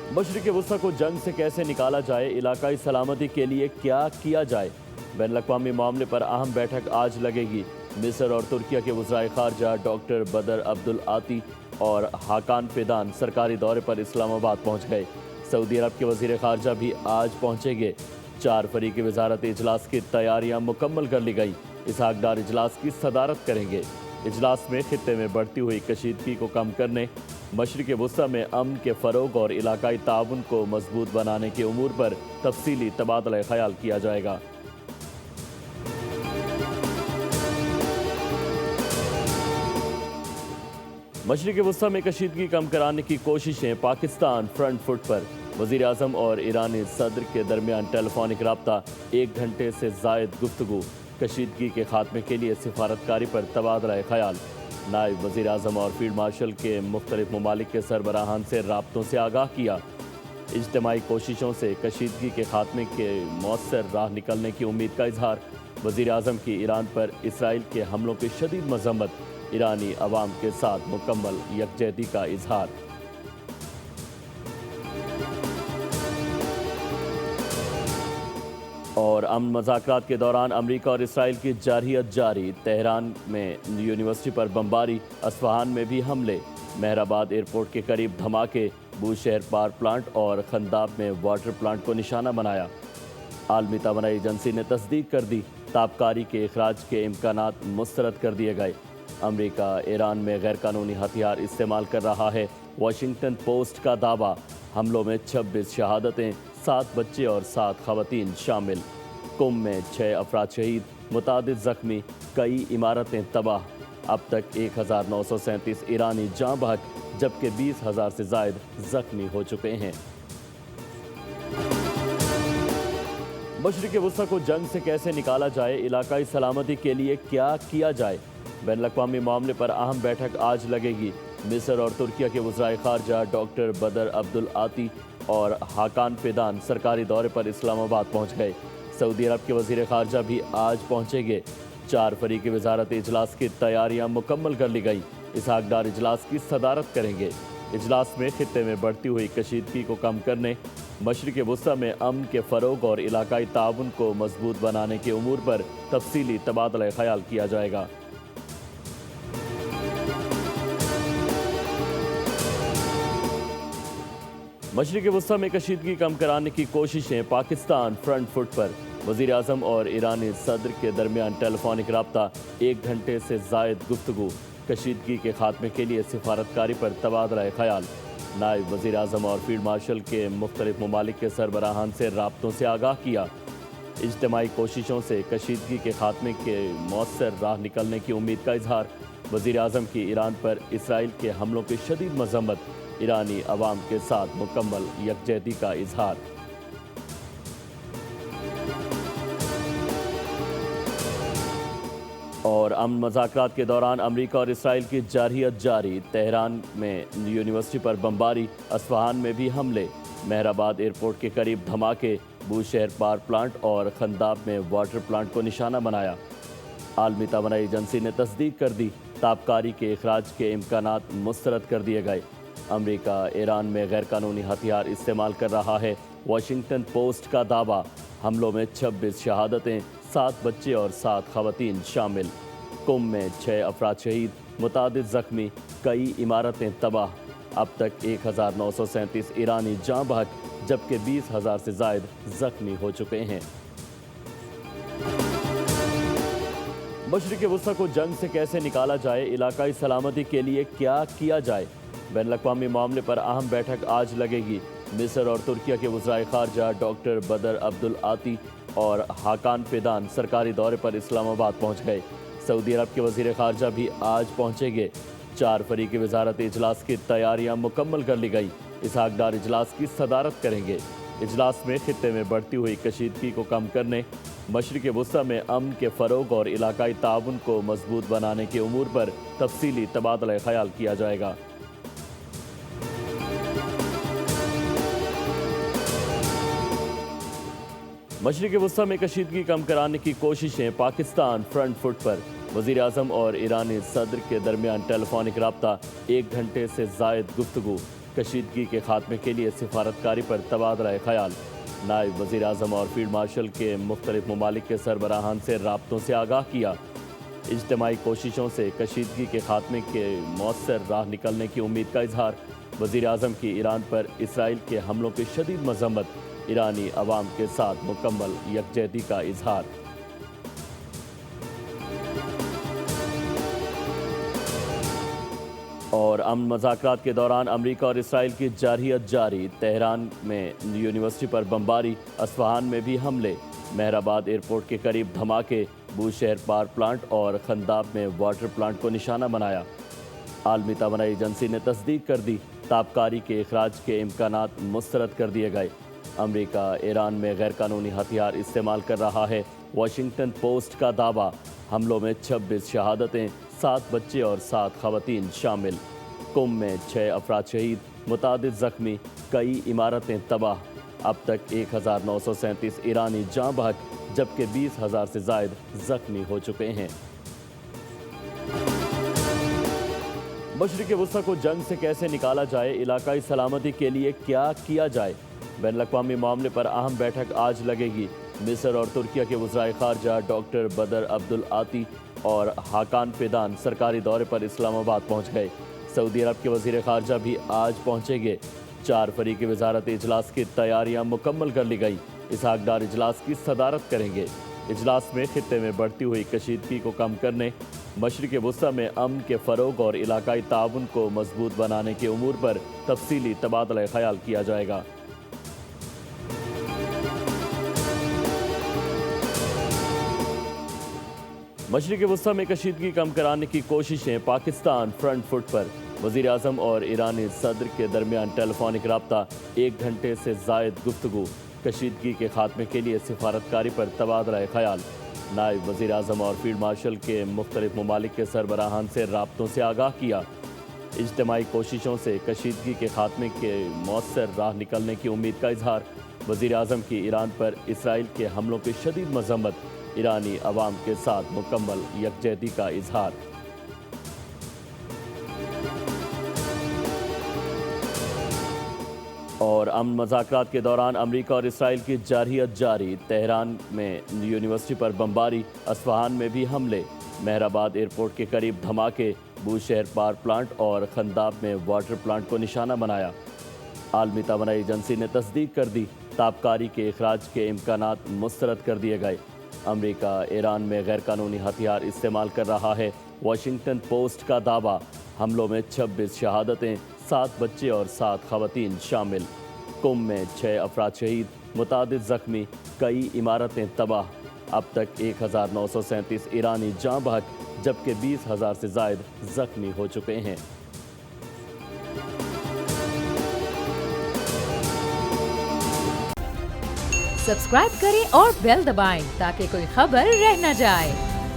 मशरिक़ वस्ती को जंग से कैसे निकाला जाए, इलाकाई सलामती के लिए क्या किया जाए। बैन अल-अक़वामी मामले पर अहम बैठक आज लगेगी। मिस्र और तुर्किया के वज़राए ख़ारजा डॉक्टर बदर अब्दुल आती और हाकान फिदान सरकारी दौरे पर इस्लामाबाद पहुँच गए। सऊदी अरब के वज़ीर ख़ारजा भी आज पहुँचेंगे। 4 फरीक़ी वज़ारत इजलास की तैयारियाँ मुकम्मल कर ली गई। इसहाक डार इजलास की सदारत करेंगे। इजलास में खित्ते में बढ़ती हुई कशीदगी को कम करने, मशरिक़ वस्ती में अमन के फ़रोग़ और इलाकाई ताउन को मजबूत बनाने के उमूर पर तफसीली तबादला ख़याल किया जाएगा। मशरिक़ वस्ती में कशीदगी कम कराने की कोशिशें, पाकिस्तान फ्रंट फुट पर। वज़ीर आज़म और ईरानी सदर के दरमियान टेलीफोनिक रब्ता, 1 घंटे से ज़ायद गुफ्तगू। कशीदगी के खात्मे के लिए सिफारतकारी पर तबादला ख़याल। नायब वज़ीर आज़म और फील्ड मार्शल के मुख्तलिफ ममालिक के सरबराहान से राब्तों से आगाह किया। इज्तिमाई कोशिशों से कशीदगी के खात्मे के मौसर राह निकलने की उम्मीद का इजहार। वज़ीर आज़म की ईरान पर इसराइल के हमलों की शदीद मज़म्मत, ईरानी अवाम के साथ मुकम्मल यकजहती का इजहार। और अमन मज़ाकरात के दौरान अमरीका और इसराइल की जारहियत जारी। तेहरान में यूनिवर्सिटी पर बमबारी, अस्फहान में भी हमले, मेहराबाद एयरपोर्ट के करीब धमाके, बूशहर पावर प्लांट और खंदाब में वाटर प्लांट को निशाना बनाया। आलमी तवानाई एजेंसी ने तस्दीक कर दी, ताबकारी के अखराज के इम्कानात मुस्तरद कर दिए गए। अमरीका ईरान में गैर कानूनी हथियार इस्तेमाल कर रहा है। वाशिंगटन पोस्ट का दावा, हमलों में 26 शहादतें, 7 बच्चे और 7 ख़वातीन शामिल। कुम में 6 अफराद शहीद, मुतादिद ज़ख्मी, कई इमारतें तबाह। अब तक 1937 ईरानी जाँ बहक, जबकि 20,000 से ज़ायद ज़ख्मी हो चुके हैं। मशरिक़ वस्ती को जंग से कैसे निकाला जाए, इलाकाई सलामती के लिए क्या किया जाए। बैन अल-अक़वामी मामले पर अहम बैठक आज लगेगी। मिस्र और तुर्किया के वज़राए ख़ारजा डॉक्टर बदर अब्दुल आती और हाकान फिदान सरकारी दौरे पर इस्लामाबाद पहुँच गए। सऊदी अरब के वज़ीर ख़ारजा भी आज पहुँचेंगे। 4 फरीक़ी वज़ारत इजलास की तैयारियाँ मुकम्मल कर ली गई। इसहाक डार इजलास की सदारत करेंगे। इजलास में खित्ते में बढ़ती हुई कशीदगी को कम करने, मशरिक़ वस्ती में अमन के फ़रोग़ और इलाकाई ताउन को मजबूत बनाने के उमूर पर तफसीली तबादला ख़याल किया जाएगा। मशरिक़ वस्ती में कशीदगी कम कराने की कोशिशें, पाकिस्तान फ्रंट फुट पर। वज़ीर आज़म और ईरानी सदर के दरमियान टेलीफोनिक रब्ता, 1 घंटे से ज़ायद गुफ्तगू। कशीदगी के खात्मे के लिए सिफारतकारी पर तबादला ख़याल। नायब वज़ीर आज़म और फील्ड मार्शल के मुख्तलिफ ममालिक के सरबराहान से राब्तों से आगाह किया। इज्तिमाई कोशिशों से कशीदगी के खात्मे के मौसर राह निकलने की उम्मीद का इजहार। वज़ीर आज़म की ईरान पर इसराइल के हमलों की शदीद मज़म्मत, ईरानी अवाम के साथ मुकम्मल यकजहती का इजहार। और अमन मज़ाकरात के दौरान अमरीका और इसराइल की जारहियत जारी। तेहरान में यूनिवर्सिटी पर बमबारी, अस्फहान में भी हमले, मेहराबाद एयरपोर्ट के करीब धमाके, बूशहर पावर प्लांट और खंदाब में वाटर प्लांट को निशाना बनाया। आलमी तवानाई एजेंसी ने तस्दीक कर दी, ताबकारी के अखराज के इम्कानात मुस्तरद कर दिए गए। अमरीका ईरान में गैर कानूनी हथियार इस्तेमाल कर रहा है। वाशिंगटन पोस्ट का दावा, हमलों में 26 शहादतें, 7 बच्चे और 7 ख़वातीन शामिल। कुम में 6 अफराद शहीद, मुतादिद ज़ख्मी, कई इमारतें तबाह। अब तक 1937 ईरानी जाँ बहक, जबकि 20,000 से ज़ायद ज़ख्मी हो चुके हैं। मशरिक़ वस्ती को जंग से कैसे निकाला जाए, इलाकाई सलामती के लिए क्या किया जाए। बैन अल-अक़वामी मामले पर अहम बैठक आज लगेगी। मिस्र और तुर्किया के वज़राए ख़ारजा डॉक्टर बदर अब्दुल आती और हाकान फिदान सरकारी दौरे पर इस्लामाबाद पहुँच गए। सऊदी अरब के वज़ीर ख़ारजा भी आज पहुँचेंगे। 4 फरीक़ी वज़ारत इजलास की तैयारियाँ मुकम्मल कर ली गई। इसहाक डार इजलास की सदारत करेंगे। इजलास में खित्ते में बढ़ती हुई कशीदगी को कम करने, मशरिक़ वस्ती में अमन के फ़रोग़ और इलाकाई ताउन को मजबूत बनाने के उमूर पर तफसीली तबादला ख़याल किया जाएगा। मशरिक़ वस्ती में कशीदगी कम कराने की कोशिशें, पाकिस्तान फ्रंट फुट पर। वज़ीर आज़म और ईरानी सदर के दरमियान टेलीफोनिक रब्ता, 1 घंटे से ज़ायद गुफ्तगू। کشیدگی کے خاتمے کے لیے سفارتکاری پر تبادلہ خیال۔ نائب وزیر اعظم اور فیلڈ مارشل کے مختلف ممالک کے سربراہان سے رابطوں سے آگاہ کیا۔ اجتماعی کوششوں سے کشیدگی کے خاتمے کے مؤثر راہ نکلنے کی امید کا اظہار۔ وزیر اعظم کی ایران پر اسرائیل کے حملوں کی شدید مذمت۔ ایرانی عوام کے ساتھ مکمل یکجہتی کا اظہار۔ اور امن مذاکرات کے دوران امریکہ اور اسرائیل کی جارحیت جاری۔ تہران میں یونیورسٹی پر بمباری، اصفہان میں بھی حملے، مہر آباد ایئرپورٹ کے قریب دھماکے، بوشہر پاور پلانٹ اور خنداب میں واٹر پلانٹ کو نشانہ بنایا۔ عالمی توانائی ایجنسی نے تصدیق کر دی، تابکاری کے اخراج کے امکانات مسترد کر دیے گئے۔ امریکہ ایران میں غیر قانونی ہتھیار استعمال کر رہا ہے۔ واشنگٹن پوسٹ کا دعویٰ، حملوں میں 26 شہادتیں، 7 بچے اور 7 خواتین شامل۔ قم میں 6 افراد شہید، متعدد زخمی، کئی عمارتیں تباہ۔ اب تک 1937 ایرانی جاں بحق جبکہ 20,000 سے زائد زخمی ہو چکے ہیں۔ مشرق وسطی کو جنگ سے کیسے نکالا جائے، علاقائی سلامتی کے لیے کیا کیا جائے، بین الاقوامی معاملے پر اہم بیٹھک آج لگے گی۔ مصر اور ترکیہ کے وزرائے خارجہ ڈاکٹر بدر عبدالعاطی اور حاکان فیدان سرکاری دورے پر اسلام آباد پہنچ گئے۔ سعودی عرب کے وزیر خارجہ بھی آج پہنچیں گے۔ 4 فریقی وزارت اجلاس کی تیاریاں مکمل کر لی گئی۔ اسحاق ڈار اجلاس کی صدارت کریں گے۔ اجلاس میں خطے میں بڑھتی ہوئی کشیدگی کو کم کرنے، مشرق وسطی میں امن کے فروغ اور علاقائی تعاون کو مضبوط بنانے کے امور پر تفصیلی تبادلہ خیال کیا جائے گا۔ مشرق وسطی میں کشیدگی کم کرانے کی کوششیں، پاکستان فرنٹ فٹ پر۔ وزیر اعظم اور ایرانی صدر کے درمیان ٹیلی فونک رابطہ، 1 گھنٹے سے زائد گفتگو۔ کشیدگی کے خاتمے کے لیے سفارتکاری پر تبادلہ خیال۔ نائب وزیر اعظم اور فیلڈ مارشل کے مختلف ممالک کے سربراہان سے رابطوں سے آگاہ کیا۔ اجتماعی کوششوں سے کشیدگی کے خاتمے کے مؤثر راہ نکلنے کی امید کا اظہار۔ وزیر اعظم کی ایران پر اسرائیل کے حملوں کی شدید مذمت۔ ایرانی عوام کے ساتھ مکمل یکجہتی کا اظہار۔ اور امن مذاکرات کے دوران امریکہ اور اسرائیل کی جارحیت جاری۔ تہران میں یونیورسٹی پر بمباری، اصفہان میں بھی حملے، مہر آباد ایئرپورٹ کے قریب دھماکے، بوشہر پاور پلانٹ اور خنداب میں واٹر پلانٹ کو نشانہ بنایا۔ عالمی توانائی ایجنسی نے تصدیق کر دی، تابکاری کے اخراج کے امکانات مسترد کر دیے گئے۔ امریکہ ایران میں غیر قانونی ہتھیار استعمال کر رہا ہے۔ واشنگٹن پوسٹ کا دعویٰ، حملوں میں 26 شہادتیں، 7 بچے اور 7 خواتین شامل۔ قم میں 6 افراد شہید، متعدد زخمی، کئی عمارتیں تباہ۔ اب تک 1937 ایرانی جاں بحق جبکہ 20,000 سے زائد زخمی ہو چکے ہیں۔ سبسکرائب کریں اور بیل دبائیں تاکہ کوئی خبر رہ نہ جائے۔